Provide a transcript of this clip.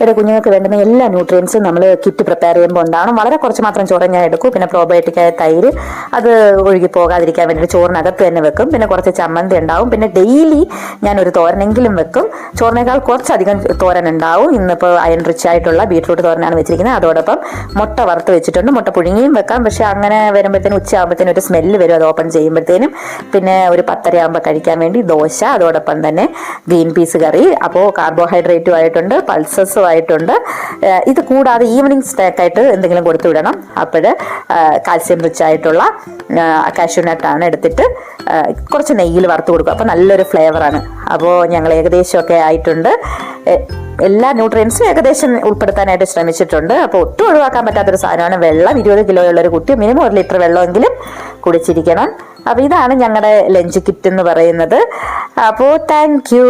ഇവിടെ കുഞ്ഞുങ്ങൾക്ക് വേണ്ടുന്ന എല്ലാ ന്യൂട്രിയൻസും നമ്മൾ കിറ്റ് പ്രിപ്പയർ ചെയ്യുമ്പോൾ ഉണ്ടാവണം. വളരെ കുറച്ച് മാത്രം ചോറ് ഞാൻ എടുക്കും. പിന്നെ പ്രോബയോട്ടിക്കായ തൈര് അത് ഒഴുകി പോകാതിരിക്കാൻ വേണ്ടിയിട്ട് ചോറിനകത്ത് തന്നെ വെക്കും. പിന്നെ കുറച്ച് ചമ്മന്തി ഉണ്ടാവും. പിന്നെ ഡെയിലി ഞാനൊരു തോരനെങ്കിലും വെക്കും. ചോറിനേക്കാൾ കുറച്ചധികം തോരൻ ഉണ്ടാവും. ഇന്നിപ്പോൾ അയൺ റിച്ച് ആയിട്ടുള്ള ബീട്രൂട്ട് തോരനാണ് വെച്ചിരിക്കുന്നത്. അതോടൊപ്പം മുട്ട വറുത്ത് വെച്ചിട്ടുണ്ട്. മുട്ട പുഴുങ്ങിയും വെക്കാം. പക്ഷെ അങ്ങനെ വരുമ്പോഴത്തേനും ഉച്ചയാകുമ്പോഴത്തേനും ഒരു സ്മെല്ല് വരും അത് ഓപ്പൺ ചെയ്യുമ്പോഴത്തേനും. പിന്നെ ഒരു 10:30 കഴിക്കാൻ വേണ്ടി ദോശ, അതോടൊപ്പം തന്നെ ഗ്രീൻ പീസ് കറി. അപ്പോൾ കാർബോഹൈഡ്രേറ്റും ആയിട്ടുണ്ട്, പൾസസും ആയിട്ടുണ്ട്. ഇത് കൂടാതെ ഈവനിങ് സ്നാക്കായിട്ട് എന്തെങ്കിലും കൊടുത്തു വിടണം. അപ്പോൾ കാൽസ്യം റിച്ച് ആയിട്ടുള്ള കാഷ്യൂനട്ടാണ് എടുത്തിട്ട് കുറച്ച് നെയ്യിൽ വറുത്ത് കൊടുക്കും. അപ്പോൾ നല്ലൊരു ഫ്ലേവറാണ്. അപ്പോൾ ഞങ്ങൾ ഏകദേശമൊക്കെ ആയിട്ടുണ്ട്. എല്ലാ ന്യൂട്രിയൻസും ഏകദേശം ഉൾപ്പെടുത്താനായിട്ട് ശ്രമിച്ചിട്ടുണ്ട്. അപ്പോൾ ഒട്ടും ഒഴിവാക്കാൻ പറ്റാത്തൊരു സാധനമാണ് വെള്ളം. 20 കിലോ ഉള്ളൊരു കുട്ടി മിനിമം 1 ലിറ്റർ വെള്ളമെങ്കിലും കുടിച്ചിരിക്കണം. അപ്പോൾ ഇതാണ് ഞങ്ങളുടെ ലഞ്ച് കിറ്റ് എന്ന് പറയുന്നത്. അപ്പോൾ താങ്ക് യു.